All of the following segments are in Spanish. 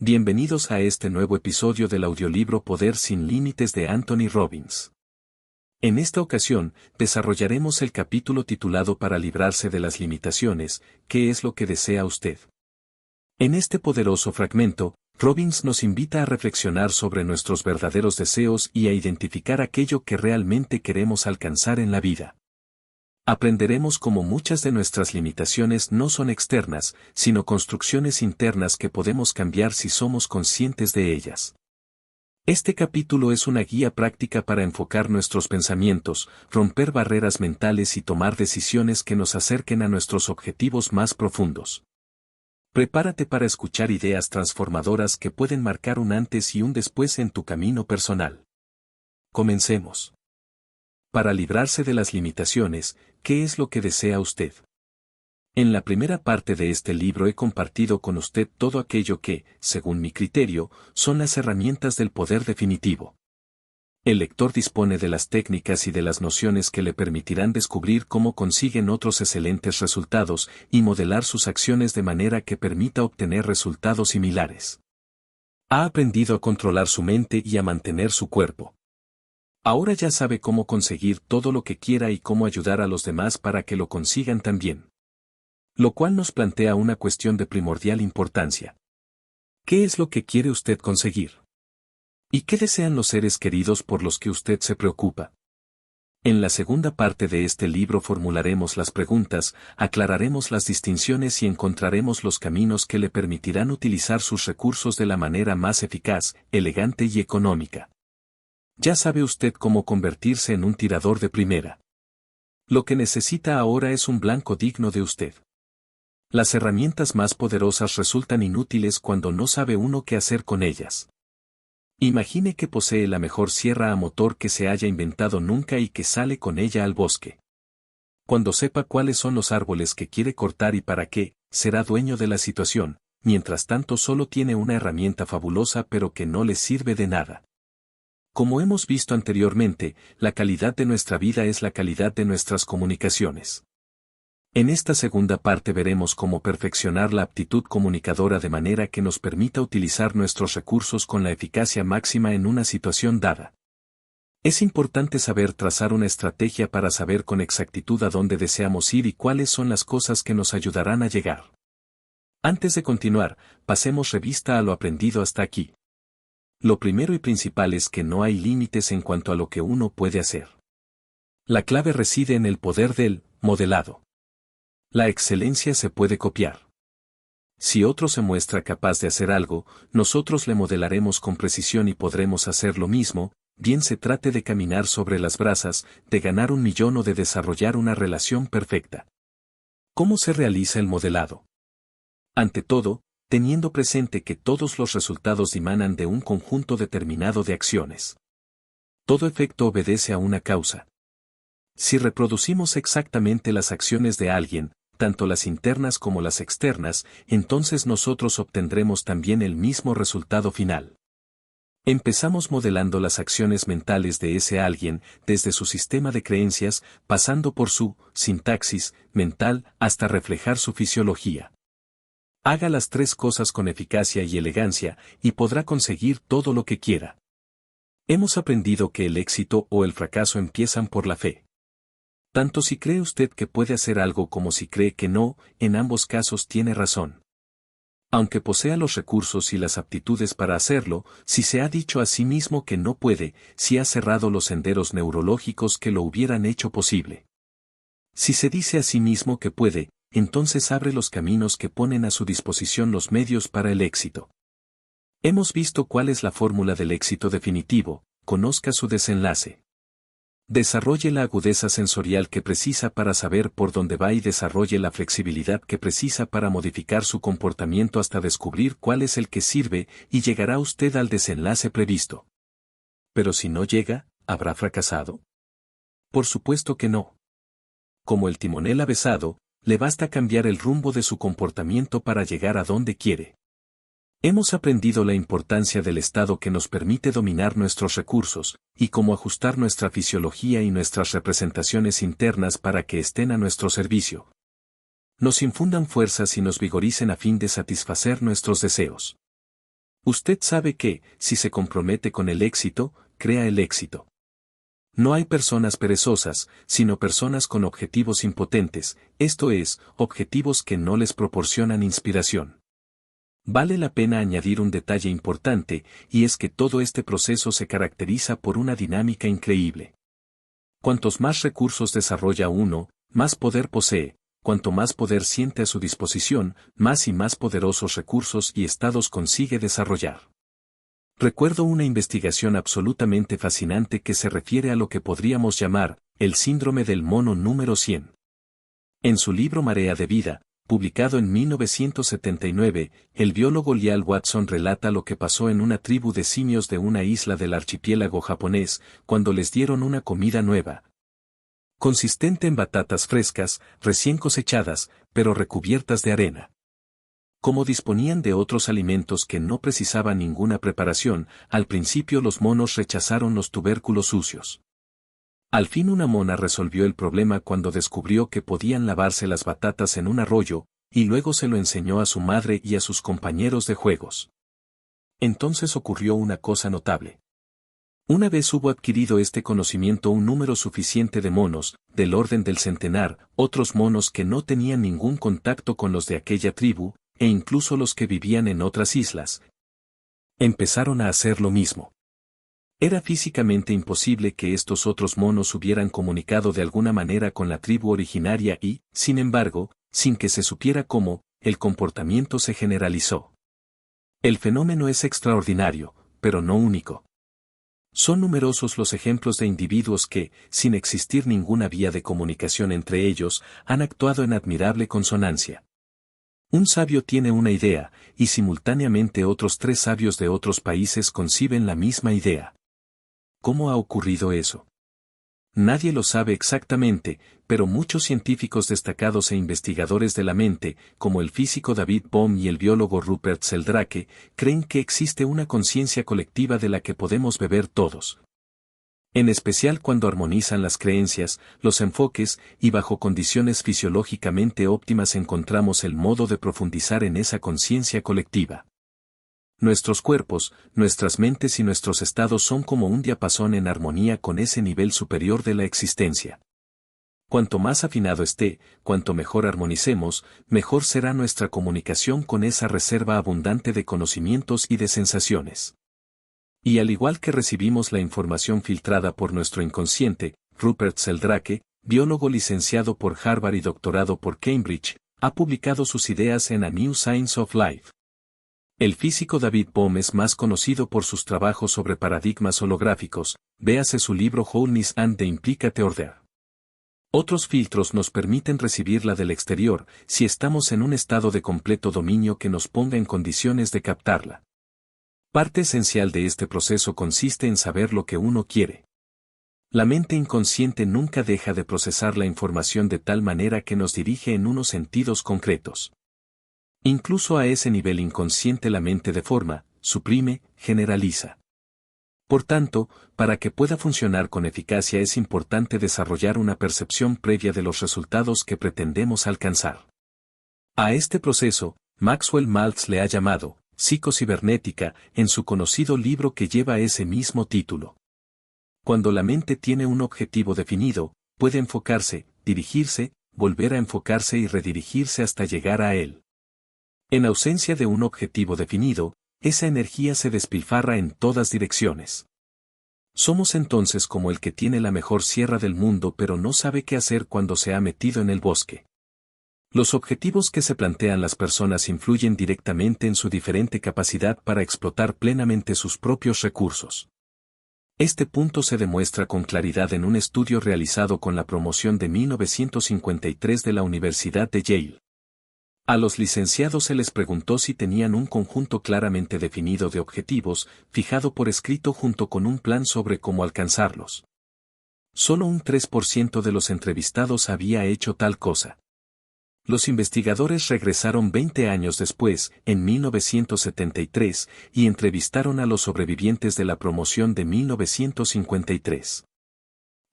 Bienvenidos a este nuevo episodio del audiolibro Poder sin Límites de Anthony Robbins. En esta ocasión, desarrollaremos el capítulo titulado Para librarse de las limitaciones, ¿qué es lo que desea usted? En este poderoso fragmento, Robbins nos invita a reflexionar sobre nuestros verdaderos deseos y a identificar aquello que realmente queremos alcanzar en la vida. Aprenderemos cómo muchas de nuestras limitaciones no son externas, sino construcciones internas que podemos cambiar si somos conscientes de ellas. Este capítulo es una guía práctica para enfocar nuestros pensamientos, romper barreras mentales y tomar decisiones que nos acerquen a nuestros objetivos más profundos. Prepárate para escuchar ideas transformadoras que pueden marcar un antes y un después en tu camino personal. Comencemos. Para librarse de las limitaciones, ¿qué es lo que desea usted? En la primera parte de este libro he compartido con usted todo aquello que, según mi criterio, son las herramientas del poder definitivo. El lector dispone de las técnicas y de las nociones que le permitirán descubrir cómo consiguen otros excelentes resultados y modelar sus acciones de manera que permita obtener resultados similares. Ha aprendido a controlar su mente y a mantener su cuerpo. Ahora ya sabe cómo conseguir todo lo que quiera y cómo ayudar a los demás para que lo consigan también. Lo cual nos plantea una cuestión de primordial importancia. ¿Qué es lo que quiere usted conseguir? ¿Y qué desean los seres queridos por los que usted se preocupa? En la segunda parte de este libro formularemos las preguntas, aclararemos las distinciones y encontraremos los caminos que le permitirán utilizar sus recursos de la manera más eficaz, elegante y económica. Ya sabe usted cómo convertirse en un tirador de primera. Lo que necesita ahora es un blanco digno de usted. Las herramientas más poderosas resultan inútiles cuando no sabe uno qué hacer con ellas. Imagine que posee la mejor sierra a motor que se haya inventado nunca y que sale con ella al bosque. Cuando sepa cuáles son los árboles que quiere cortar y para qué, será dueño de la situación, mientras tanto solo tiene una herramienta fabulosa pero que no le sirve de nada. Como hemos visto anteriormente, la calidad de nuestra vida es la calidad de nuestras comunicaciones. En esta segunda parte veremos cómo perfeccionar la aptitud comunicadora de manera que nos permita utilizar nuestros recursos con la eficacia máxima en una situación dada. Es importante saber trazar una estrategia para saber con exactitud a dónde deseamos ir y cuáles son las cosas que nos ayudarán a llegar. Antes de continuar, pasemos revista a lo aprendido hasta aquí. Lo primero y principal es que no hay límites en cuanto a lo que uno puede hacer. La clave reside en el poder del modelado. La excelencia se puede copiar. Si otro se muestra capaz de hacer algo, nosotros le modelaremos con precisión y podremos hacer lo mismo, bien se trate de caminar sobre las brasas, de ganar 1 millón o de desarrollar una relación perfecta. ¿Cómo se realiza el modelado? Ante todo, teniendo presente que todos los resultados dimanan de un conjunto determinado de acciones. Todo efecto obedece a una causa. Si reproducimos exactamente las acciones de alguien, tanto las internas como las externas, entonces nosotros obtendremos también el mismo resultado final. Empezamos modelando las acciones mentales de ese alguien, desde su sistema de creencias, pasando por su sintaxis mental hasta reflejar su fisiología. Haga las 3 cosas con eficacia y elegancia, y podrá conseguir todo lo que quiera. Hemos aprendido que el éxito o el fracaso empiezan por la fe. Tanto si cree usted que puede hacer algo como si cree que no, en ambos casos tiene razón. Aunque posea los recursos y las aptitudes para hacerlo, si se ha dicho a sí mismo que no puede, si ha cerrado los senderos neurológicos que lo hubieran hecho posible. Si se dice a sí mismo que puede, entonces abre los caminos que ponen a su disposición los medios para el éxito. Hemos visto cuál es la fórmula del éxito definitivo, conozca su desenlace. Desarrolle la agudeza sensorial que precisa para saber por dónde va y desarrolle la flexibilidad que precisa para modificar su comportamiento hasta descubrir cuál es el que sirve y llegará usted al desenlace previsto. Pero si no llega, ¿habrá fracasado? Por supuesto que no. Como el timonel avesado, le basta cambiar el rumbo de su comportamiento para llegar a donde quiere. Hemos aprendido la importancia del estado que nos permite dominar nuestros recursos, y cómo ajustar nuestra fisiología y nuestras representaciones internas para que estén a nuestro servicio. Nos infundan fuerzas y nos vigoricen a fin de satisfacer nuestros deseos. Usted sabe que, si se compromete con el éxito, crea el éxito. No hay personas perezosas, sino personas con objetivos impotentes, esto es, objetivos que no les proporcionan inspiración. Vale la pena añadir un detalle importante, y es que todo este proceso se caracteriza por una dinámica increíble. Cuantos más recursos desarrolla uno, más poder posee, cuanto más poder siente a su disposición, más y más poderosos recursos y estados consigue desarrollar. Recuerdo una investigación absolutamente fascinante que se refiere a lo que podríamos llamar, el síndrome del mono número 100. En su libro Marea de Vida, publicado en 1979, el biólogo Lyell Watson relata lo que pasó en una tribu de simios de una isla del archipiélago japonés, cuando les dieron una comida nueva, consistente en batatas frescas, recién cosechadas, pero recubiertas de arena. Como disponían de otros alimentos que no precisaban ninguna preparación, al principio los monos rechazaron los tubérculos sucios. Al fin una mona resolvió el problema cuando descubrió que podían lavarse las batatas en un arroyo, y luego se lo enseñó a su madre y a sus compañeros de juegos. Entonces ocurrió una cosa notable. Una vez hubo adquirido este conocimiento un número suficiente de monos, del orden del centenar, otros monos que no tenían ningún contacto con los de aquella tribu, e incluso los que vivían en otras islas, empezaron a hacer lo mismo. Era físicamente imposible que estos otros monos hubieran comunicado de alguna manera con la tribu originaria y, sin embargo, sin que se supiera cómo, el comportamiento se generalizó. El fenómeno es extraordinario, pero no único. Son numerosos los ejemplos de individuos que, sin existir ninguna vía de comunicación entre ellos, han actuado en admirable consonancia. Un sabio tiene una idea, y simultáneamente otros 3 sabios de otros países conciben la misma idea. ¿Cómo ha ocurrido eso? Nadie lo sabe exactamente, pero muchos científicos destacados e investigadores de la mente, como el físico David Bohm y el biólogo Rupert Sheldrake, creen que existe una conciencia colectiva de la que podemos beber todos. En especial cuando armonizan las creencias, los enfoques, y bajo condiciones fisiológicamente óptimas encontramos el modo de profundizar en esa conciencia colectiva. Nuestros cuerpos, nuestras mentes y nuestros estados son como un diapasón en armonía con ese nivel superior de la existencia. Cuanto más afinado esté, cuanto mejor armonicemos, mejor será nuestra comunicación con esa reserva abundante de conocimientos y de sensaciones. Y al igual que recibimos la información filtrada por nuestro inconsciente, Rupert Sheldrake, biólogo licenciado por Harvard y doctorado por Cambridge, ha publicado sus ideas en A New Science of Life. El físico David Bohm es más conocido por sus trabajos sobre paradigmas holográficos, véase su libro Wholeness and the Implicate Order. Otros filtros nos permiten recibirla del exterior, si estamos en un estado de completo dominio que nos ponga en condiciones de captarla. Parte esencial de este proceso consiste en saber lo que uno quiere. La mente inconsciente nunca deja de procesar la información de tal manera que nos dirige en unos sentidos concretos. Incluso a ese nivel inconsciente la mente deforma, suprime, generaliza. Por tanto, para que pueda funcionar con eficacia es importante desarrollar una percepción previa de los resultados que pretendemos alcanzar. A este proceso, Maxwell Maltz le ha llamado psicocibernética, en su conocido libro que lleva ese mismo título. Cuando la mente tiene un objetivo definido, puede enfocarse, dirigirse, volver a enfocarse y redirigirse hasta llegar a él. En ausencia de un objetivo definido, esa energía se despilfarra en todas direcciones. Somos entonces como el que tiene la mejor sierra del mundo pero no sabe qué hacer cuando se ha metido en el bosque. Los objetivos que se plantean las personas influyen directamente en su diferente capacidad para explotar plenamente sus propios recursos. Este punto se demuestra con claridad en un estudio realizado con la promoción de 1953 de la Universidad de Yale. A los licenciados se les preguntó si tenían un conjunto claramente definido de objetivos, fijado por escrito junto con un plan sobre cómo alcanzarlos. Solo un 3% de los entrevistados había hecho tal cosa. Los investigadores regresaron 20 años después, en 1973, y entrevistaron a los sobrevivientes de la promoción de 1953.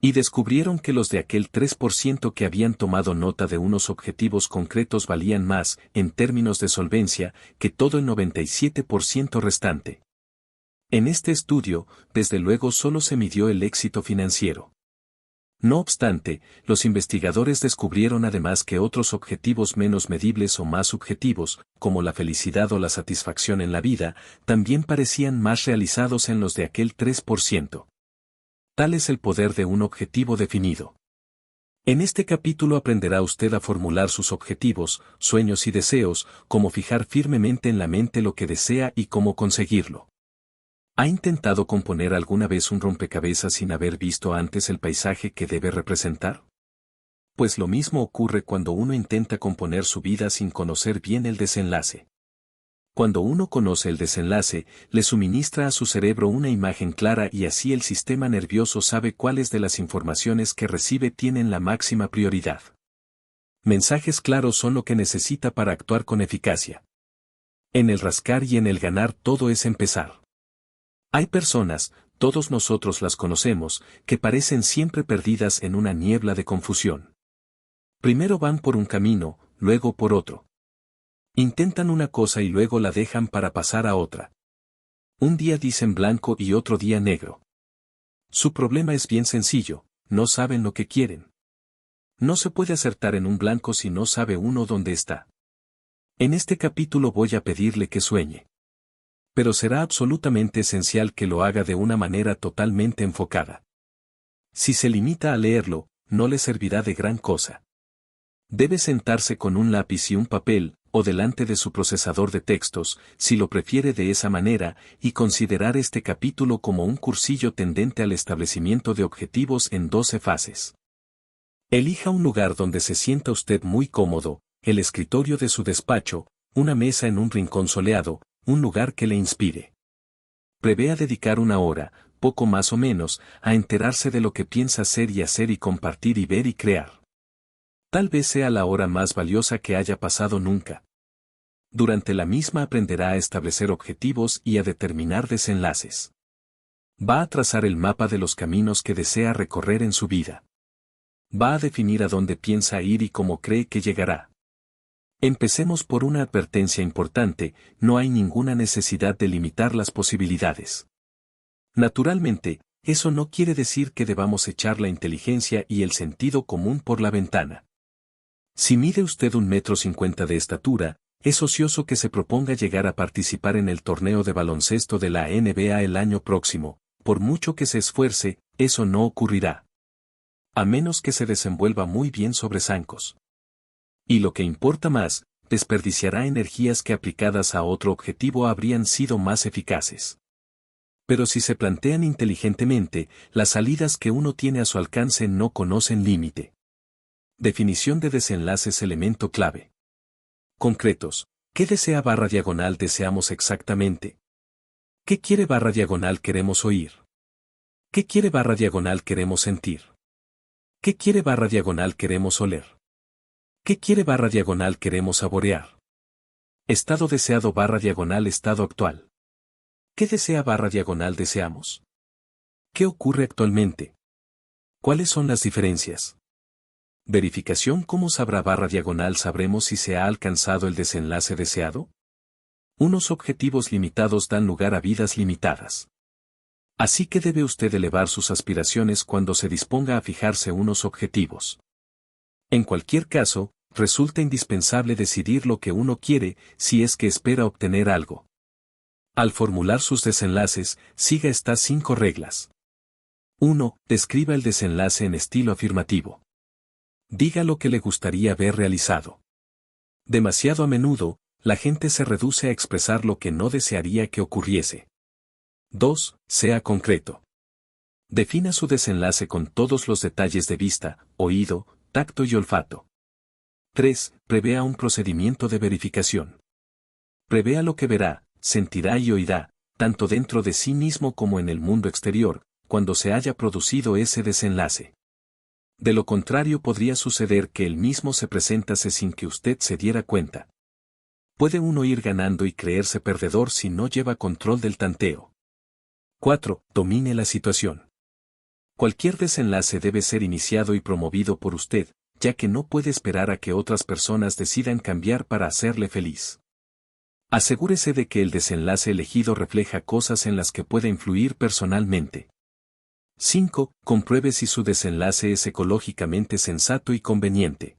Y descubrieron que los de aquel 3% que habían tomado nota de unos objetivos concretos valían más, en términos de solvencia, que todo el 97% restante. En este estudio, desde luego solo se midió el éxito financiero. No obstante, los investigadores descubrieron además que otros objetivos menos medibles o más subjetivos, como la felicidad o la satisfacción en la vida, también parecían más realizados en los de aquel 3%. Tal es el poder de un objetivo definido. En este capítulo aprenderá usted a formular sus objetivos, sueños y deseos, cómo fijar firmemente en la mente lo que desea y cómo conseguirlo. ¿Ha intentado componer alguna vez un rompecabezas sin haber visto antes el paisaje que debe representar? Pues lo mismo ocurre cuando uno intenta componer su vida sin conocer bien el desenlace. Cuando uno conoce el desenlace, le suministra a su cerebro una imagen clara y así el sistema nervioso sabe cuáles de las informaciones que recibe tienen la máxima prioridad. Mensajes claros son lo que necesita para actuar con eficacia. En el rascar y en el ganar todo es empezar. Hay personas, todos nosotros las conocemos, que parecen siempre perdidas en una niebla de confusión. Primero van por un camino, luego por otro. Intentan una cosa y luego la dejan para pasar a otra. Un día dicen blanco y otro día negro. Su problema es bien sencillo, no saben lo que quieren. No se puede acertar en un blanco si no sabe uno dónde está. En este capítulo voy a pedirle que sueñe. Pero será absolutamente esencial que lo haga de una manera totalmente enfocada. Si se limita a leerlo, no le servirá de gran cosa. Debe sentarse con un lápiz y un papel, o delante de su procesador de textos, si lo prefiere de esa manera, y considerar este capítulo como un cursillo tendente al establecimiento de objetivos en 12 fases. Elija un lugar donde se sienta usted muy cómodo, el escritorio de su despacho, una mesa en un rincón soleado, un lugar que le inspire. Prevea dedicar una hora, poco más o menos, a enterarse de lo que piensa hacer y compartir y ver y crear. Tal vez sea la hora más valiosa que haya pasado nunca. Durante la misma aprenderá a establecer objetivos y a determinar desenlaces. Va a trazar el mapa de los caminos que desea recorrer en su vida. Va a definir a dónde piensa ir y cómo cree que llegará. Empecemos por una advertencia importante, no hay ninguna necesidad de limitar las posibilidades. Naturalmente, eso no quiere decir que debamos echar la inteligencia y el sentido común por la ventana. Si mide usted 1,50 m de estatura, es ocioso que se proponga llegar a participar en el torneo de baloncesto de la NBA el año próximo, por mucho que se esfuerce, eso no ocurrirá. A menos que se desenvuelva muy bien sobre zancos. Y lo que importa más, desperdiciará energías que aplicadas a otro objetivo habrían sido más eficaces. Pero si se plantean inteligentemente, las salidas que uno tiene a su alcance no conocen límite. Definición de desenlaces elemento clave. Concretos. ¿Qué desea /diagonal deseamos exactamente? ¿Qué quiere /diagonal queremos oír? ¿Qué quiere /diagonal queremos sentir? ¿Qué quiere /diagonal queremos oler? ¿Qué quiere /diagonal queremos saborear? Estado deseado /diagonal estado actual. ¿Qué desea /diagonal deseamos? ¿Qué ocurre actualmente? ¿Cuáles son las diferencias? Verificación. ¿Cómo sabrá /diagonal sabremos si se ha alcanzado el desenlace deseado? Unos objetivos limitados dan lugar a vidas limitadas. Así que debe usted elevar sus aspiraciones cuando se disponga a fijarse unos objetivos. En cualquier caso, resulta indispensable decidir lo que uno quiere si es que espera obtener algo. Al formular sus desenlaces, siga estas 5 reglas. 1. Describa el desenlace en estilo afirmativo. Diga lo que le gustaría ver realizado. Demasiado a menudo, la gente se reduce a expresar lo que no desearía que ocurriese. 2. Sea concreto. Defina su desenlace con todos los detalles de vista, oído, tacto y olfato. 3. Prevea un procedimiento de verificación. Prevea lo que verá, sentirá y oirá, tanto dentro de sí mismo como en el mundo exterior, cuando se haya producido ese desenlace. De lo contrario podría suceder que el mismo se presentase sin que usted se diera cuenta. Puede uno ir ganando y creerse perdedor si no lleva control del tanteo. 4. Domine la situación. Cualquier desenlace debe ser iniciado y promovido por usted, ya que no puede esperar a que otras personas decidan cambiar para hacerle feliz. Asegúrese de que el desenlace elegido refleja cosas en las que puede influir personalmente. 5. Compruebe si su desenlace es ecológicamente sensato y conveniente.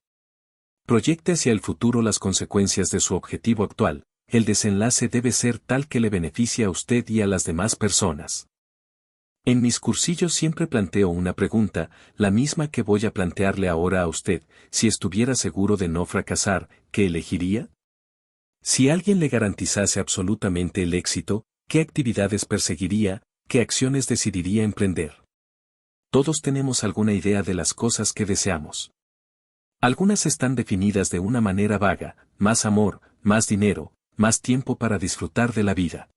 Proyecte hacia el futuro las consecuencias de su objetivo actual. El desenlace debe ser tal que le beneficie a usted y a las demás personas. En mis cursillos siempre planteo una pregunta, la misma que voy a plantearle ahora a usted: si estuviera seguro de no fracasar, ¿qué elegiría? Si alguien le garantizase absolutamente el éxito, ¿qué actividades perseguiría, qué acciones decidiría emprender? Todos tenemos alguna idea de las cosas que deseamos. Algunas están definidas de una manera vaga: más amor, más dinero, más tiempo para disfrutar de la vida.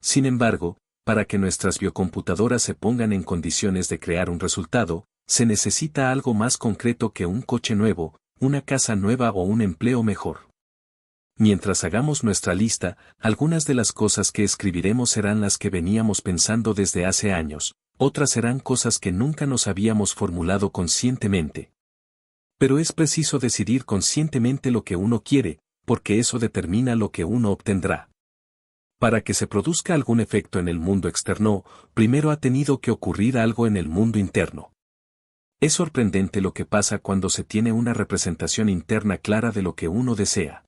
Sin embargo, para que nuestras biocomputadoras se pongan en condiciones de crear un resultado, se necesita algo más concreto que un coche nuevo, una casa nueva o un empleo mejor. Mientras hagamos nuestra lista, algunas de las cosas que escribiremos serán las que veníamos pensando desde hace años, otras serán cosas que nunca nos habíamos formulado conscientemente. Pero es preciso decidir conscientemente lo que uno quiere, porque eso determina lo que uno obtendrá. Para que se produzca algún efecto en el mundo externo, primero ha tenido que ocurrir algo en el mundo interno. Es sorprendente lo que pasa cuando se tiene una representación interna clara de lo que uno desea.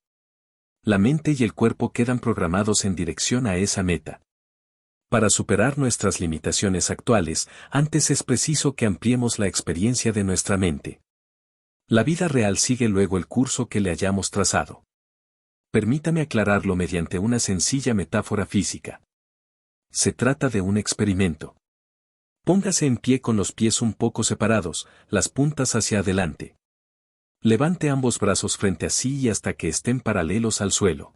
La mente y el cuerpo quedan programados en dirección a esa meta. Para superar nuestras limitaciones actuales, antes es preciso que ampliemos la experiencia de nuestra mente. La vida real sigue luego el curso que le hayamos trazado. Permítame aclararlo mediante una sencilla metáfora física. Se trata de un experimento. Póngase en pie con los pies un poco separados, las puntas hacia adelante. Levante ambos brazos frente a sí y hasta que estén paralelos al suelo.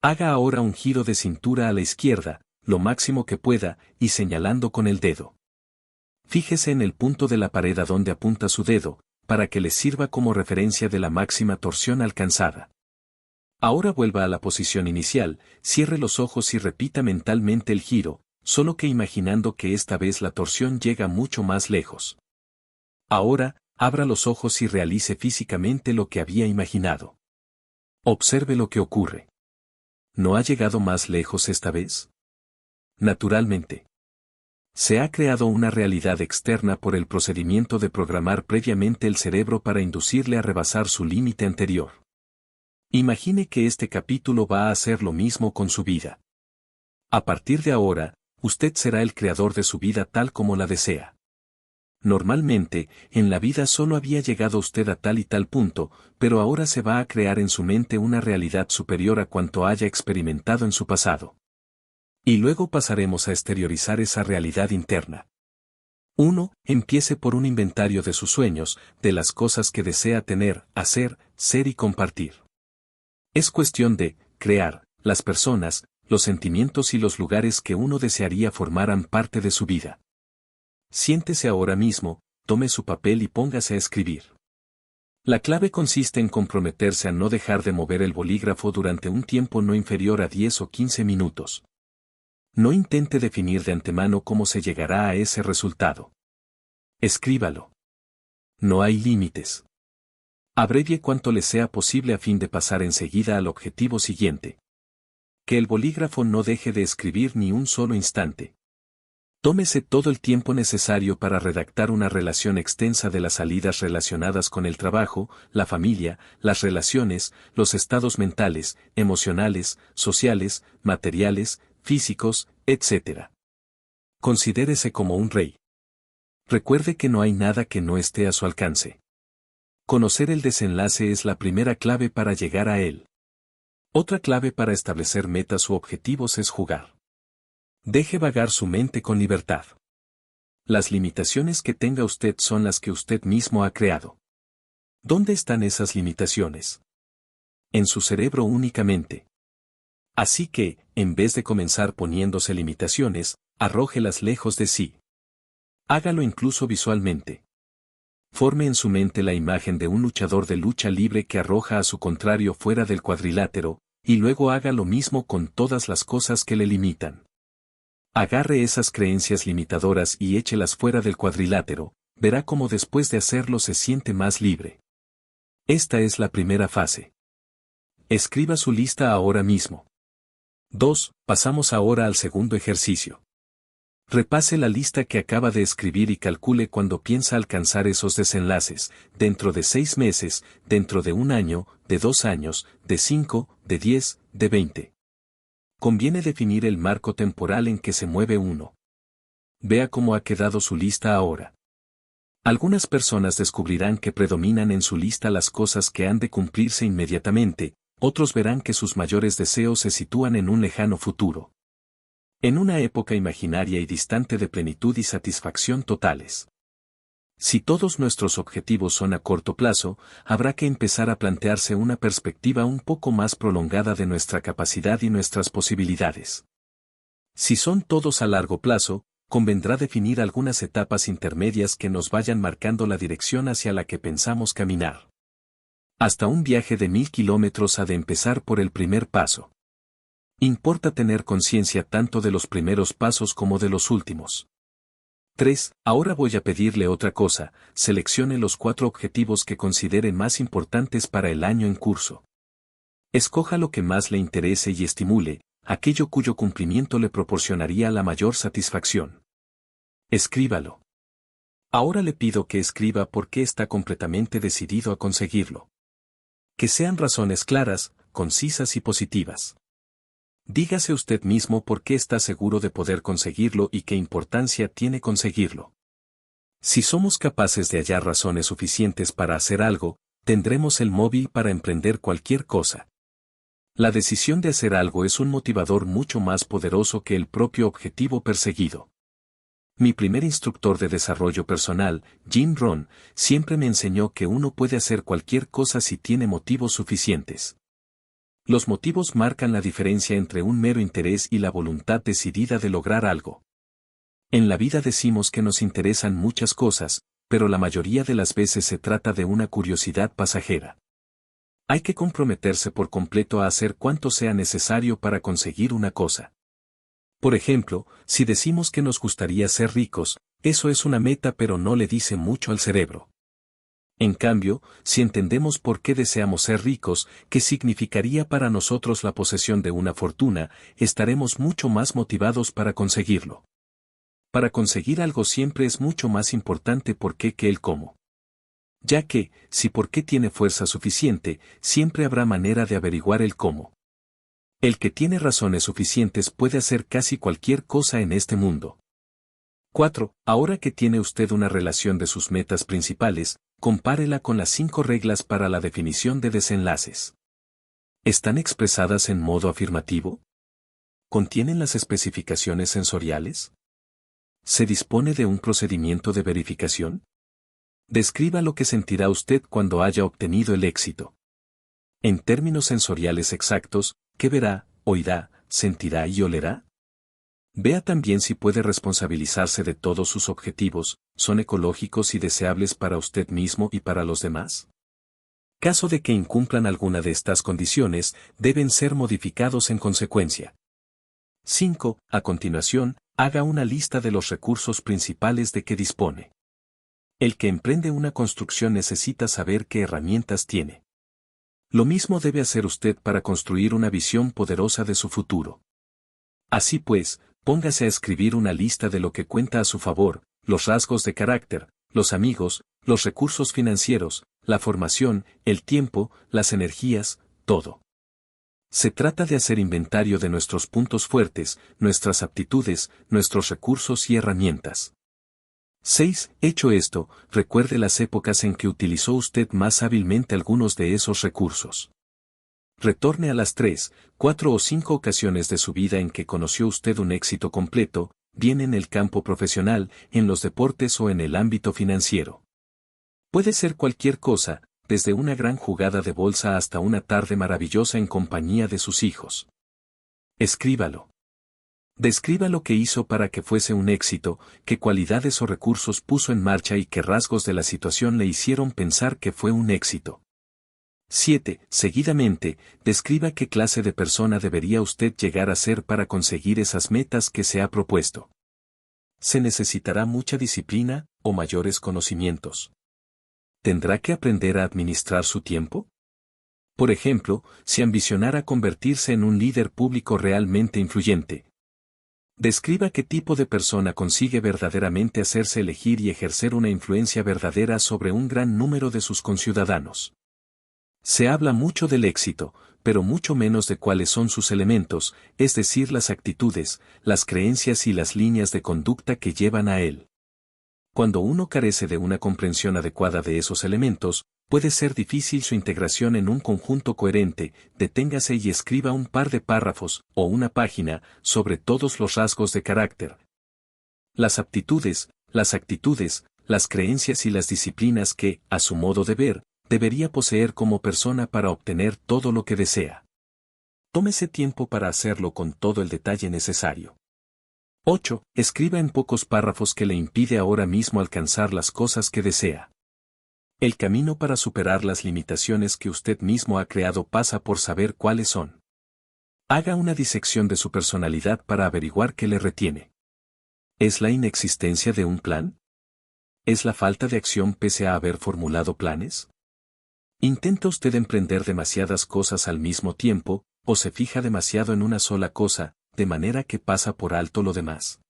Haga ahora un giro de cintura a la izquierda, lo máximo que pueda, y señalando con el dedo. Fíjese en el punto de la pared a donde apunta su dedo, para que le sirva como referencia de la máxima torsión alcanzada. Ahora vuelva a la posición inicial, cierre los ojos y repita mentalmente el giro, solo que imaginando que esta vez la torsión llega mucho más lejos. Ahora, abra los ojos y realice físicamente lo que había imaginado. Observe lo que ocurre. ¿No ha llegado más lejos esta vez? Naturalmente. Se ha creado una realidad externa por el procedimiento de programar previamente el cerebro para inducirle a rebasar su límite anterior. Imagine que este capítulo va a hacer lo mismo con su vida. A partir de ahora, usted será el creador de su vida tal como la desea. Normalmente, en la vida solo había llegado usted a tal y tal punto, pero ahora se va a crear en su mente una realidad superior a cuanto haya experimentado en su pasado. Y luego pasaremos a exteriorizar esa realidad interna. 1. Empiece por un inventario de sus sueños, de las cosas que desea tener, hacer, ser y compartir. Es cuestión de crear las personas, los sentimientos y los lugares que uno desearía formaran parte de su vida. Siéntese ahora mismo, tome su papel y póngase a escribir. La clave consiste en comprometerse a no dejar de mover el bolígrafo durante un tiempo no inferior a 10 o 15 minutos. No intente definir de antemano cómo se llegará a ese resultado. Escríbalo. No hay límites. Abrevie cuanto le sea posible a fin de pasar enseguida al objetivo siguiente. Que el bolígrafo no deje de escribir ni un solo instante. Tómese todo el tiempo necesario para redactar una relación extensa de las salidas relacionadas con el trabajo, la familia, las relaciones, los estados mentales, emocionales, sociales, materiales, físicos, etc. Considérese como un rey. Recuerde que no hay nada que no esté a su alcance. Conocer el desenlace es la primera clave para llegar a él. Otra clave para establecer metas u objetivos es jugar. Deje vagar su mente con libertad. Las limitaciones que tenga usted son las que usted mismo ha creado. ¿Dónde están esas limitaciones? En su cerebro únicamente. Así que, en vez de comenzar poniéndose limitaciones, arrójelas lejos de sí. Hágalo incluso visualmente. Forme en su mente la imagen de un luchador de lucha libre que arroja a su contrario fuera del cuadrilátero, y luego haga lo mismo con todas las cosas que le limitan. Agarre esas creencias limitadoras y échelas fuera del cuadrilátero, verá cómo después de hacerlo se siente más libre. Esta es la primera fase. Escriba su lista ahora mismo. 2. Pasamos ahora al segundo ejercicio. Repase la lista que acaba de escribir y calcule cuándo piensa alcanzar esos desenlaces, dentro de 6 meses, dentro de 1 año, de 2 años, de 5, de 10, de 20. Conviene definir el marco temporal en que se mueve uno. Vea cómo ha quedado su lista ahora. Algunas personas descubrirán que predominan en su lista las cosas que han de cumplirse inmediatamente, otros verán que sus mayores deseos se sitúan en un lejano futuro. En una época imaginaria y distante de plenitud y satisfacción totales. Si todos nuestros objetivos son a corto plazo, habrá que empezar a plantearse una perspectiva un poco más prolongada de nuestra capacidad y nuestras posibilidades. Si son todos a largo plazo, convendrá definir algunas etapas intermedias que nos vayan marcando la dirección hacia la que pensamos caminar. Hasta un viaje de 1000 kilómetros ha de empezar por el primer paso. Importa tener conciencia tanto de los primeros pasos como de los últimos. 3. Ahora voy a pedirle otra cosa, seleccione los 4 objetivos que considere más importantes para el año en curso. Escoja lo que más le interese y estimule, aquello cuyo cumplimiento le proporcionaría la mayor satisfacción. Escríbalo. Ahora le pido que escriba por qué está completamente decidido a conseguirlo. Que sean razones claras, concisas y positivas. Dígase usted mismo por qué está seguro de poder conseguirlo y qué importancia tiene conseguirlo. Si somos capaces de hallar razones suficientes para hacer algo, tendremos el móvil para emprender cualquier cosa. La decisión de hacer algo es un motivador mucho más poderoso que el propio objetivo perseguido. Mi primer instructor de desarrollo personal, Jim Rohn, siempre me enseñó que uno puede hacer cualquier cosa si tiene motivos suficientes. Los motivos marcan la diferencia entre un mero interés y la voluntad decidida de lograr algo. En la vida decimos que nos interesan muchas cosas, pero la mayoría de las veces se trata de una curiosidad pasajera. Hay que comprometerse por completo a hacer cuanto sea necesario para conseguir una cosa. Por ejemplo, si decimos que nos gustaría ser ricos, eso es una meta pero no le dice mucho al cerebro. En cambio, si entendemos por qué deseamos ser ricos, qué significaría para nosotros la posesión de una fortuna, estaremos mucho más motivados para conseguirlo. Para conseguir algo siempre es mucho más importante por qué que el cómo. Ya que, si por qué tiene fuerza suficiente, siempre habrá manera de averiguar el cómo. El que tiene razones suficientes puede hacer casi cualquier cosa en este mundo. 4. Ahora que tiene usted una relación de sus metas principales, compárela con las 5 reglas para la definición de desenlaces. ¿Están expresadas en modo afirmativo? ¿Contienen las especificaciones sensoriales? ¿Se dispone de un procedimiento de verificación? Describa lo que sentirá usted cuando haya obtenido el éxito. En términos sensoriales exactos, ¿qué verá, oirá, sentirá y olerá? Vea también si puede responsabilizarse de todos sus objetivos, ¿son ecológicos y deseables para usted mismo y para los demás? Caso de que incumplan alguna de estas condiciones, deben ser modificados en consecuencia. 5. A continuación, haga una lista de los recursos principales de que dispone. El que emprende una construcción necesita saber qué herramientas tiene. Lo mismo debe hacer usted para construir una visión poderosa de su futuro. Así pues, póngase a escribir una lista de lo que cuenta a su favor, los rasgos de carácter, los amigos, los recursos financieros, la formación, el tiempo, las energías, todo. Se trata de hacer inventario de nuestros puntos fuertes, nuestras aptitudes, nuestros recursos y herramientas. 6. Hecho esto, recuerde las épocas en que utilizó usted más hábilmente algunos de esos recursos. Retorne a las 3, 4 o 5 ocasiones de su vida en que conoció usted un éxito completo, bien en el campo profesional, en los deportes o en el ámbito financiero. Puede ser cualquier cosa, desde una gran jugada de bolsa hasta una tarde maravillosa en compañía de sus hijos. Escríbalo. Describa lo que hizo para que fuese un éxito, qué cualidades o recursos puso en marcha y qué rasgos de la situación le hicieron pensar que fue un éxito. 7. Seguidamente, describa qué clase de persona debería usted llegar a ser para conseguir esas metas que se ha propuesto. ¿Se necesitará mucha disciplina o mayores conocimientos? ¿Tendrá que aprender a administrar su tiempo? Por ejemplo, si ambicionara convertirse en un líder público realmente influyente. Describa qué tipo de persona consigue verdaderamente hacerse elegir y ejercer una influencia verdadera sobre un gran número de sus conciudadanos. Se habla mucho del éxito, pero mucho menos de cuáles son sus elementos, es decir, las actitudes, las creencias y las líneas de conducta que llevan a él. Cuando uno carece de una comprensión adecuada de esos elementos, puede ser difícil su integración en un conjunto coherente. Deténgase y escriba un par de párrafos, o una página, sobre todos los rasgos de carácter. Las aptitudes, las actitudes, las creencias y las disciplinas que, a su modo de ver, debería poseer como persona para obtener todo lo que desea. Tómese tiempo para hacerlo con todo el detalle necesario. 8. Escriba en pocos párrafos qué le impide ahora mismo alcanzar las cosas que desea. El camino para superar las limitaciones que usted mismo ha creado pasa por saber cuáles son. Haga una disección de su personalidad para averiguar qué le retiene. ¿Es la inexistencia de un plan? ¿Es la falta de acción pese a haber formulado planes? ¿Intenta usted emprender demasiadas cosas al mismo tiempo, o se fija demasiado en una sola cosa, de manera que pasa por alto lo demás?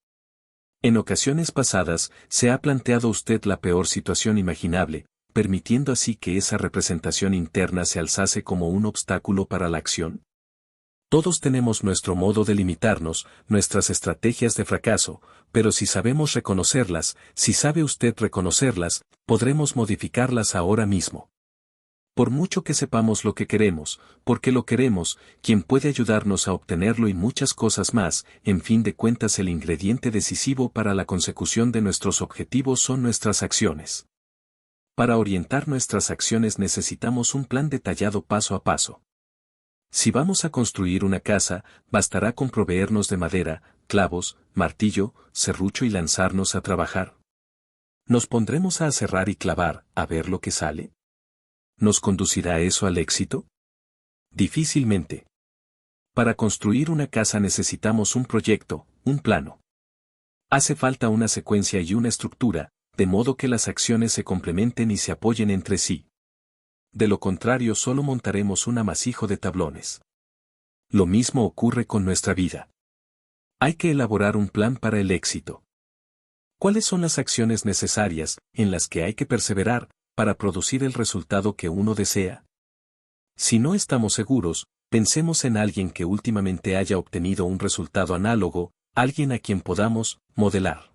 En ocasiones pasadas, se ha planteado usted la peor situación imaginable, permitiendo así que esa representación interna se alzase como un obstáculo para la acción. Todos tenemos nuestro modo de limitarnos, nuestras estrategias de fracaso, pero si sabemos reconocerlas, si sabe usted reconocerlas, podremos modificarlas ahora mismo. Por mucho que sepamos lo que queremos, porque lo queremos, quien puede ayudarnos a obtenerlo y muchas cosas más, en fin de cuentas el ingrediente decisivo para la consecución de nuestros objetivos son nuestras acciones. Para orientar nuestras acciones necesitamos un plan detallado paso a paso. Si vamos a construir una casa, bastará con proveernos de madera, clavos, martillo, serrucho y lanzarnos a trabajar. ¿Nos pondremos a aserrar y clavar, a ver lo que sale? ¿Nos conducirá eso al éxito? Difícilmente. Para construir una casa necesitamos un proyecto, un plano. Hace falta una secuencia y una estructura, de modo que las acciones se complementen y se apoyen entre sí. De lo contrario solo montaremos un amasijo de tablones. Lo mismo ocurre con nuestra vida. Hay que elaborar un plan para el éxito. ¿Cuáles son las acciones necesarias, en las que hay que perseverar, para producir el resultado que uno desea? Si no estamos seguros, pensemos en alguien que últimamente haya obtenido un resultado análogo, alguien a quien podamos modelar.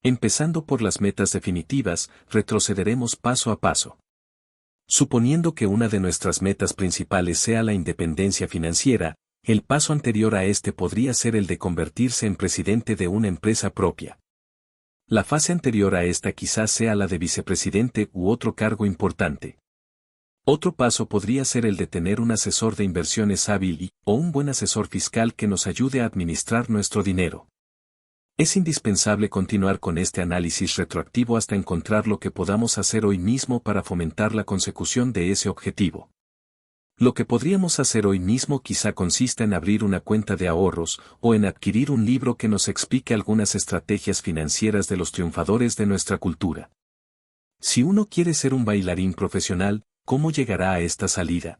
Empezando por las metas definitivas, retrocederemos paso a paso. Suponiendo que una de nuestras metas principales sea la independencia financiera, el paso anterior a este podría ser el de convertirse en presidente de una empresa propia. La fase anterior a esta quizás sea la de vicepresidente u otro cargo importante. Otro paso podría ser el de tener un asesor de inversiones hábil o un buen asesor fiscal que nos ayude a administrar nuestro dinero. Es indispensable continuar con este análisis retroactivo hasta encontrar lo que podamos hacer hoy mismo para fomentar la consecución de ese objetivo. Lo que podríamos hacer hoy mismo quizá consista en abrir una cuenta de ahorros o en adquirir un libro que nos explique algunas estrategias financieras de los triunfadores de nuestra cultura. Si uno quiere ser un bailarín profesional, ¿cómo llegará a esta salida?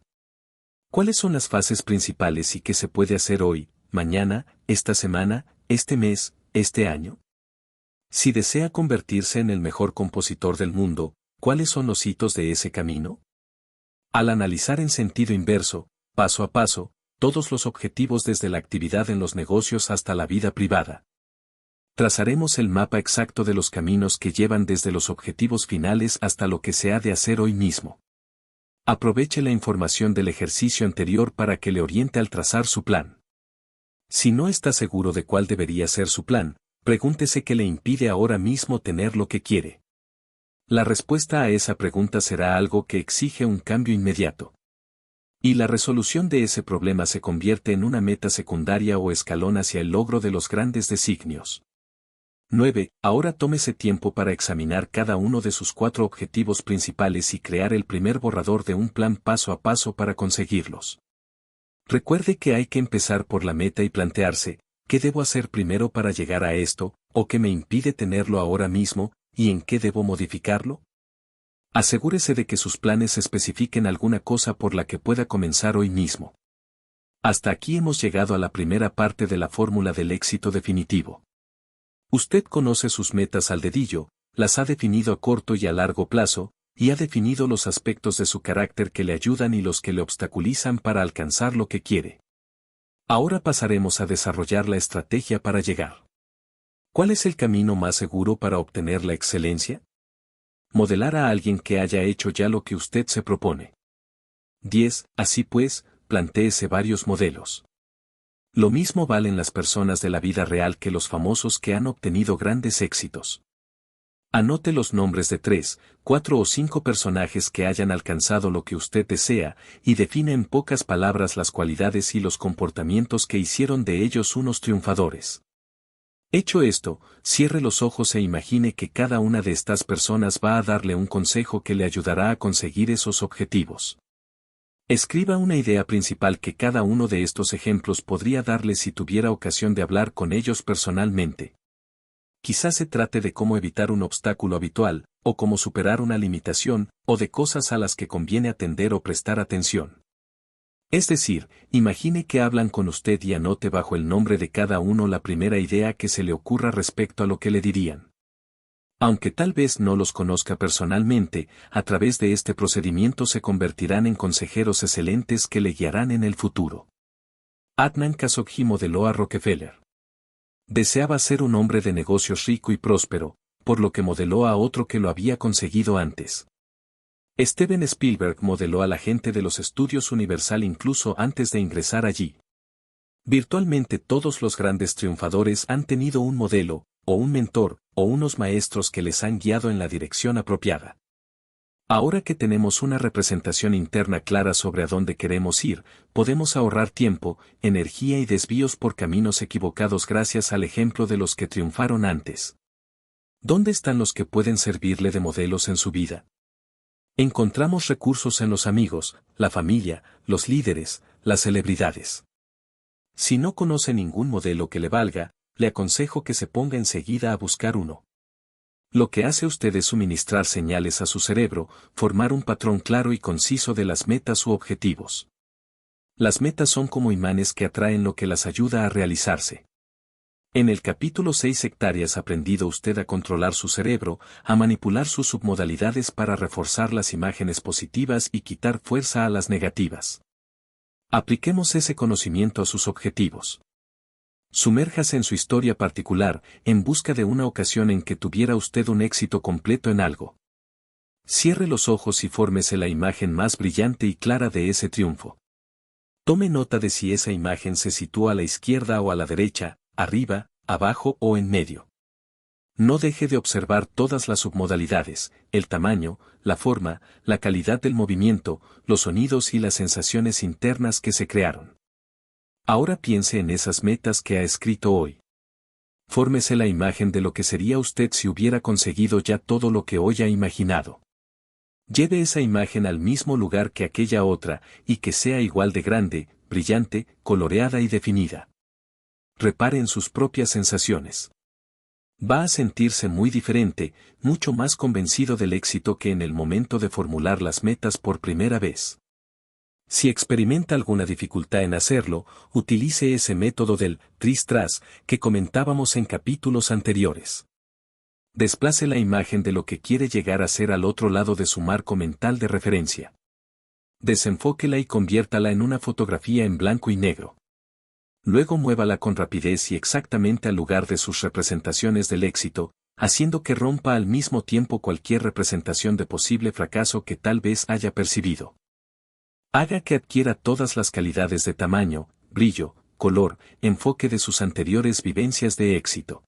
¿Cuáles son las fases principales y qué se puede hacer hoy, mañana, esta semana, este mes, este año? Si desea convertirse en el mejor compositor del mundo, ¿cuáles son los hitos de ese camino? Al analizar en sentido inverso, paso a paso, todos los objetivos desde la actividad en los negocios hasta la vida privada, trazaremos el mapa exacto de los caminos que llevan desde los objetivos finales hasta lo que se ha de hacer hoy mismo. Aproveche la información del ejercicio anterior para que le oriente al trazar su plan. Si no está seguro de cuál debería ser su plan, pregúntese qué le impide ahora mismo tener lo que quiere. La respuesta a esa pregunta será algo que exige un cambio inmediato. Y la resolución de ese problema se convierte en una meta secundaria o escalón hacia el logro de los grandes designios. 9. Ahora tómese tiempo para examinar cada uno de sus 4 objetivos principales y crear el primer borrador de un plan paso a paso para conseguirlos. Recuerde que hay que empezar por la meta y plantearse, ¿qué debo hacer primero para llegar a esto, o qué me impide tenerlo ahora mismo, y en qué debo modificarlo? Asegúrese de que sus planes especifiquen alguna cosa por la que pueda comenzar hoy mismo. Hasta aquí hemos llegado a la primera parte de la fórmula del éxito definitivo. Usted conoce sus metas al dedillo, las ha definido a corto y a largo plazo, y ha definido los aspectos de su carácter que le ayudan y los que le obstaculizan para alcanzar lo que quiere. Ahora pasaremos a desarrollar la estrategia para llegar. ¿Cuál es el camino más seguro para obtener la excelencia? Modelar a alguien que haya hecho ya lo que usted se propone. 10. Así pues, plantéese varios modelos. Lo mismo valen las personas de la vida real que los famosos que han obtenido grandes éxitos. Anote los nombres de 3, 4 o 5 personajes que hayan alcanzado lo que usted desea, y define en pocas palabras las cualidades y los comportamientos que hicieron de ellos unos triunfadores. Hecho esto, cierre los ojos e imagine que cada una de estas personas va a darle un consejo que le ayudará a conseguir esos objetivos. Escriba una idea principal que cada uno de estos ejemplos podría darle si tuviera ocasión de hablar con ellos personalmente. Quizás se trate de cómo evitar un obstáculo habitual, o cómo superar una limitación, o de cosas a las que conviene atender o prestar atención. Es decir, imagine que hablan con usted y anote bajo el nombre de cada uno la primera idea que se le ocurra respecto a lo que le dirían. Aunque tal vez no los conozca personalmente, a través de este procedimiento se convertirán en consejeros excelentes que le guiarán en el futuro. Adnan Khashoggi modeló a Rockefeller. Deseaba ser un hombre de negocios rico y próspero, por lo que modeló a otro que lo había conseguido antes. Steven Spielberg modeló a la gente de los estudios Universal incluso antes de ingresar allí. Virtualmente todos los grandes triunfadores han tenido un modelo, o un mentor, o unos maestros que les han guiado en la dirección apropiada. Ahora que tenemos una representación interna clara sobre a dónde queremos ir, podemos ahorrar tiempo, energía y desvíos por caminos equivocados gracias al ejemplo de los que triunfaron antes. ¿Dónde están los que pueden servirle de modelos en su vida? Encontramos recursos en los amigos, la familia, los líderes, las celebridades. Si no conoce ningún modelo que le valga, le aconsejo que se ponga enseguida a buscar uno. Lo que hace usted es suministrar señales a su cerebro, formar un patrón claro y conciso de las metas u objetivos. Las metas son como imanes que atraen lo que las ayuda a realizarse. En el capítulo 6 hectáreas aprendido usted a controlar su cerebro, a manipular sus submodalidades para reforzar las imágenes positivas y quitar fuerza a las negativas. Apliquemos ese conocimiento a sus objetivos. Sumérjase en su historia particular, en busca de una ocasión en que tuviera usted un éxito completo en algo. Cierre los ojos y fórmese la imagen más brillante y clara de ese triunfo. Tome nota de si esa imagen se sitúa a la izquierda o a la derecha, arriba, abajo o en medio. No deje de observar todas las submodalidades, el tamaño, la forma, la calidad del movimiento, los sonidos y las sensaciones internas que se crearon. Ahora piense en esas metas que ha escrito hoy. Fórmese la imagen de lo que sería usted si hubiera conseguido ya todo lo que hoy ha imaginado. Lleve esa imagen al mismo lugar que aquella otra, y que sea igual de grande, brillante, coloreada y definida. Repare en sus propias sensaciones. Va a sentirse muy diferente, mucho más convencido del éxito que en el momento de formular las metas por primera vez. Si experimenta alguna dificultad en hacerlo, utilice ese método del tris-tras que comentábamos en capítulos anteriores. Desplace la imagen de lo que quiere llegar a ser al otro lado de su marco mental de referencia. Desenfóquela y conviértala en una fotografía en blanco y negro. Luego muévala con rapidez y exactamente al lugar de sus representaciones del éxito, haciendo que rompa al mismo tiempo cualquier representación de posible fracaso que tal vez haya percibido. Haga que adquiera todas las calidades de tamaño, brillo, color, enfoque de sus anteriores vivencias de éxito.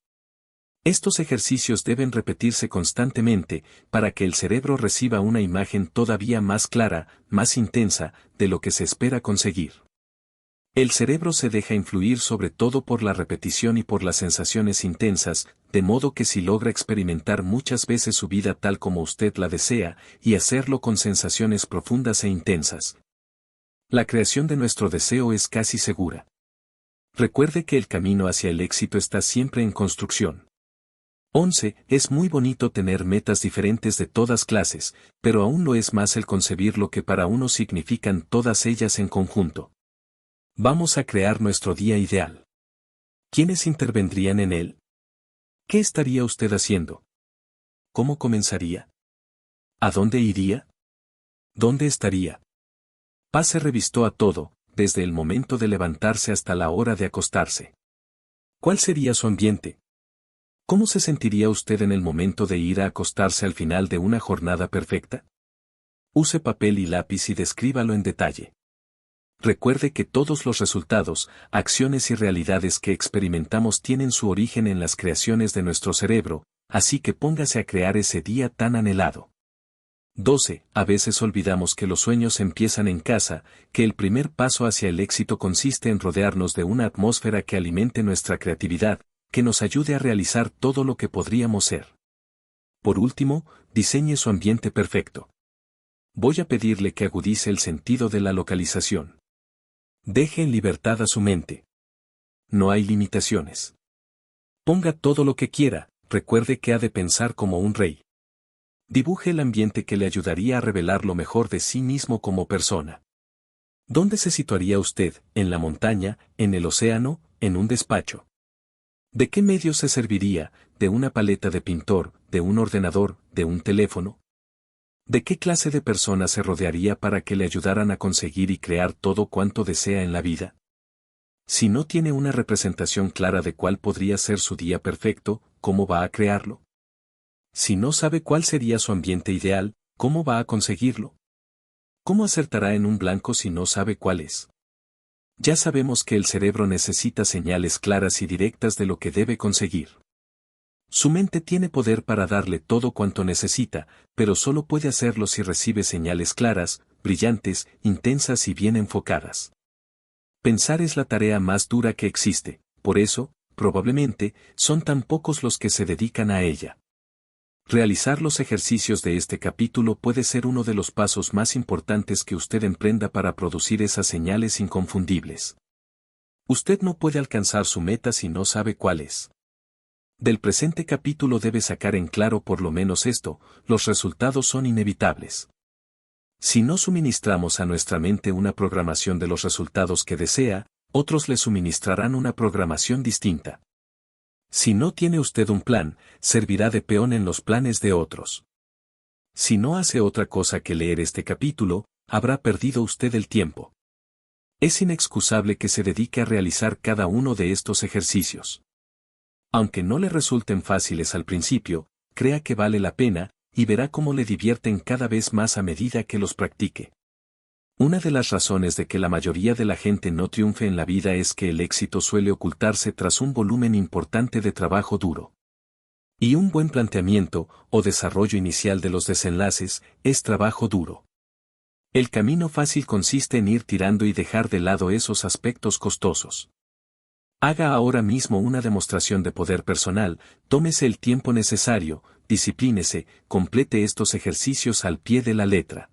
Estos ejercicios deben repetirse constantemente para que el cerebro reciba una imagen todavía más clara, más intensa, de lo que se espera conseguir. El cerebro se deja influir sobre todo por la repetición y por las sensaciones intensas, de modo que si logra experimentar muchas veces su vida tal como usted la desea, y hacerlo con sensaciones profundas e intensas, la creación de nuestro deseo es casi segura. Recuerde que el camino hacia el éxito está siempre en construcción. 11. Es muy bonito tener metas diferentes de todas clases, pero aún lo es más el concebir lo que para uno significan todas ellas en conjunto. Vamos a crear nuestro día ideal. ¿Quiénes intervendrían en él? ¿Qué estaría usted haciendo? ¿Cómo comenzaría? ¿A dónde iría? ¿Dónde estaría? Pase revistó a todo, desde el momento de levantarse hasta la hora de acostarse. ¿Cuál sería su ambiente? ¿Cómo se sentiría usted en el momento de ir a acostarse al final de una jornada perfecta? Use papel y lápiz y descríbalo en detalle. Recuerde que todos los resultados, acciones y realidades que experimentamos tienen su origen en las creaciones de nuestro cerebro, así que póngase a crear ese día tan anhelado. 12. A veces olvidamos que los sueños empiezan en casa, que el primer paso hacia el éxito consiste en rodearnos de una atmósfera que alimente nuestra creatividad, que nos ayude a realizar todo lo que podríamos ser. Por último, diseñe su ambiente perfecto. Voy a pedirle que agudice el sentido de la localización. Deje en libertad a su mente. No hay limitaciones. Ponga todo lo que quiera, recuerde que ha de pensar como un rey. Dibuje el ambiente que le ayudaría a revelar lo mejor de sí mismo como persona. ¿Dónde se situaría usted? ¿En la montaña, en el océano, en un despacho? ¿De qué medio se serviría? ¿De una paleta de pintor, de un ordenador, de un teléfono? ¿De qué clase de personas se rodearía para que le ayudaran a conseguir y crear todo cuanto desea en la vida? Si no tiene una representación clara de cuál podría ser su día perfecto, ¿cómo va a crearlo? Si no sabe cuál sería su ambiente ideal, ¿cómo va a conseguirlo? ¿Cómo acertará en un blanco si no sabe cuál es? Ya sabemos que el cerebro necesita señales claras y directas de lo que debe conseguir. Su mente tiene poder para darle todo cuanto necesita, pero solo puede hacerlo si recibe señales claras, brillantes, intensas y bien enfocadas. Pensar es la tarea más dura que existe, por eso, probablemente, son tan pocos los que se dedican a ella. Realizar los ejercicios de este capítulo puede ser uno de los pasos más importantes que usted emprenda para producir esas señales inconfundibles. Usted no puede alcanzar su meta si no sabe cuál es. Del presente capítulo debe sacar en claro por lo menos esto: los resultados son inevitables. Si no suministramos a nuestra mente una programación de los resultados que desea, otros le suministrarán una programación distinta. Si no tiene usted un plan, servirá de peón en los planes de otros. Si no hace otra cosa que leer este capítulo, habrá perdido usted el tiempo. Es inexcusable que se dedique a realizar cada uno de estos ejercicios. Aunque no le resulten fáciles al principio, crea que vale la pena, y verá cómo le divierten cada vez más a medida que los practique. Una de las razones de que la mayoría de la gente no triunfe en la vida es que el éxito suele ocultarse tras un volumen importante de trabajo duro. Y un buen planteamiento, o desarrollo inicial de los desenlaces, es trabajo duro. El camino fácil consiste en ir tirando y dejar de lado esos aspectos costosos. Haga ahora mismo una demostración de poder personal, tómese el tiempo necesario, disciplínese, complete estos ejercicios al pie de la letra.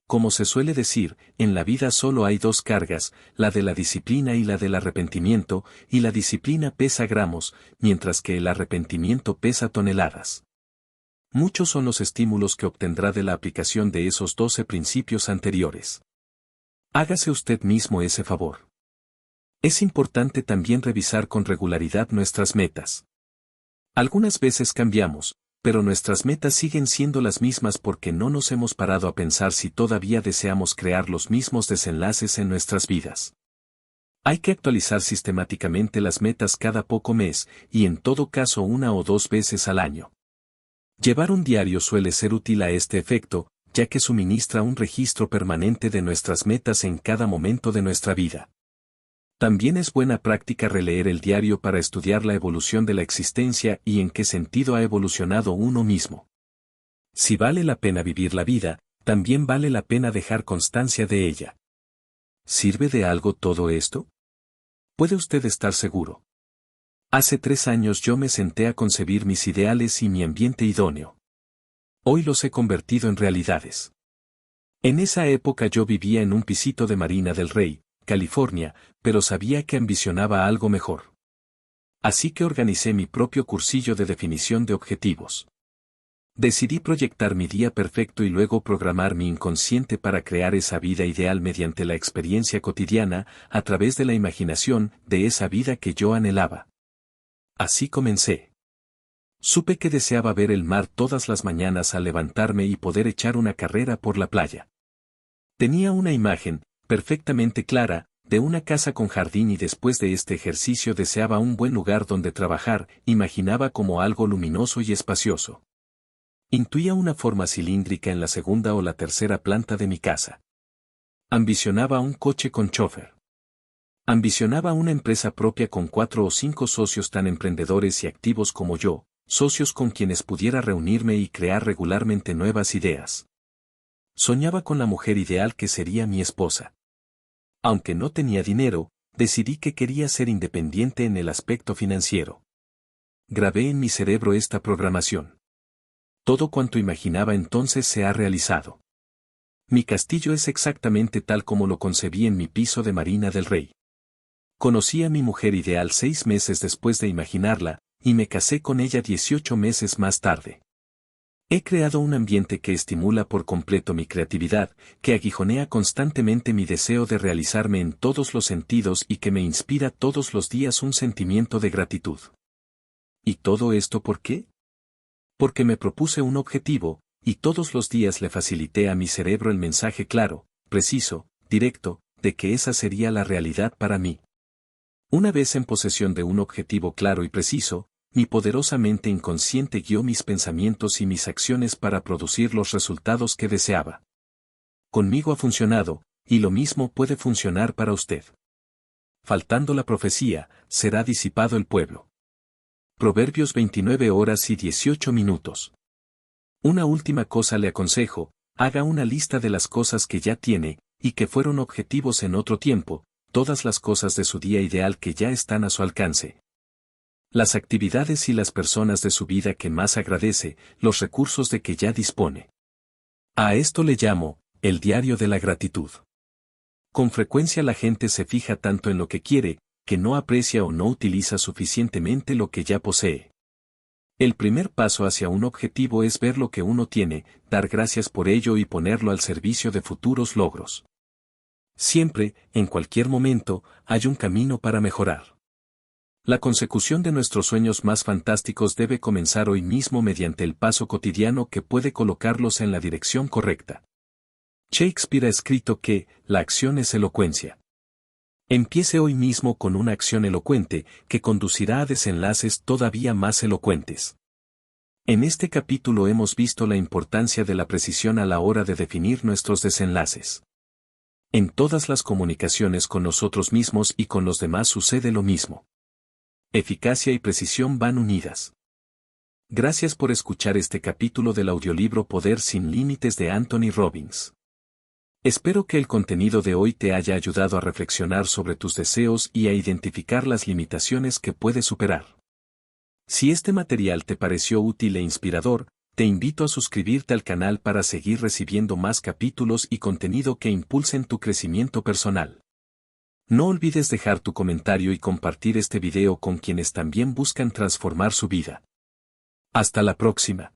Como se suele decir, en la vida solo hay dos cargas, la de la disciplina y la del arrepentimiento, y la disciplina pesa gramos, mientras que el arrepentimiento pesa toneladas. Muchos son los estímulos que obtendrá de la aplicación de esos 12 principios anteriores. Hágase usted mismo ese favor. Es importante también revisar con regularidad nuestras metas. Algunas veces cambiamos, pero nuestras metas siguen siendo las mismas porque no nos hemos parado a pensar si todavía deseamos crear los mismos desenlaces en nuestras vidas. Hay que actualizar sistemáticamente las metas cada poco mes, y en todo caso una o dos veces al año. Llevar un diario suele ser útil a este efecto, ya que suministra un registro permanente de nuestras metas en cada momento de nuestra vida. También es buena práctica releer el diario para estudiar la evolución de la existencia y en qué sentido ha evolucionado uno mismo. Si vale la pena vivir la vida, también vale la pena dejar constancia de ella. ¿Sirve de algo todo esto? Puede usted estar seguro. Hace 3 años yo me senté a concebir mis ideales y mi ambiente idóneo. Hoy los he convertido en realidades. En esa época yo vivía en un pisito de Marina del Rey, California, pero sabía que ambicionaba algo mejor. Así que organicé mi propio cursillo de definición de objetivos. Decidí proyectar mi día perfecto y luego programar mi inconsciente para crear esa vida ideal mediante la experiencia cotidiana, a través de la imaginación de esa vida que yo anhelaba. Así comencé. Supe que deseaba ver el mar todas las mañanas al levantarme y poder echar una carrera por la playa. Tenía una imagen, perfectamente clara, de una casa con jardín y después de este ejercicio deseaba un buen lugar donde trabajar, imaginaba como algo luminoso y espacioso. Intuía una forma cilíndrica en la segunda o la tercera planta de mi casa. Ambicionaba un coche con chofer. Ambicionaba una empresa propia con 4 o 5 socios tan emprendedores y activos como yo, socios con quienes pudiera reunirme y crear regularmente nuevas ideas. Soñaba con la mujer ideal que sería mi esposa. Aunque no tenía dinero, decidí que quería ser independiente en el aspecto financiero. Grabé en mi cerebro esta programación. Todo cuanto imaginaba entonces se ha realizado. Mi castillo es exactamente tal como lo concebí en mi piso de Marina del Rey. Conocí a mi mujer ideal 6 meses después de imaginarla, y me casé con ella 18 meses más tarde. He creado un ambiente que estimula por completo mi creatividad, que aguijonea constantemente mi deseo de realizarme en todos los sentidos y que me inspira todos los días un sentimiento de gratitud. ¿Y todo esto por qué? Porque me propuse un objetivo, y todos los días le facilité a mi cerebro el mensaje claro, preciso, directo, de que esa sería la realidad para mí. Una vez en posesión de un objetivo claro y preciso, mi poderosa mente inconsciente guió mis pensamientos y mis acciones para producir los resultados que deseaba. Conmigo ha funcionado, y lo mismo puede funcionar para usted. Faltando la profecía, será disipado el pueblo. Proverbios 29 horas y 18 minutos. Una última cosa le aconsejo, haga una lista de las cosas que ya tiene, y que fueron objetivos en otro tiempo, todas las cosas de su día ideal que ya están a su alcance. Las actividades y las personas de su vida que más agradece, los recursos de que ya dispone. A esto le llamo, el diario de la gratitud. Con frecuencia la gente se fija tanto en lo que quiere, que no aprecia o no utiliza suficientemente lo que ya posee. El primer paso hacia un objetivo es ver lo que uno tiene, dar gracias por ello y ponerlo al servicio de futuros logros. Siempre, en cualquier momento, hay un camino para mejorar. La consecución de nuestros sueños más fantásticos debe comenzar hoy mismo mediante el paso cotidiano que puede colocarlos en la dirección correcta. Shakespeare ha escrito que, la acción es elocuencia. Empiece hoy mismo con una acción elocuente, que conducirá a desenlaces todavía más elocuentes. En este capítulo hemos visto la importancia de la precisión a la hora de definir nuestros desenlaces. En todas las comunicaciones con nosotros mismos y con los demás sucede lo mismo. Eficacia y precisión van unidas. Gracias por escuchar este capítulo del audiolibro Poder sin Límites de Anthony Robbins. Espero que el contenido de hoy te haya ayudado a reflexionar sobre tus deseos y a identificar las limitaciones que puedes superar. Si este material te pareció útil e inspirador, te invito a suscribirte al canal para seguir recibiendo más capítulos y contenido que impulsen tu crecimiento personal. No olvides dejar tu comentario y compartir este video con quienes también buscan transformar su vida. Hasta la próxima.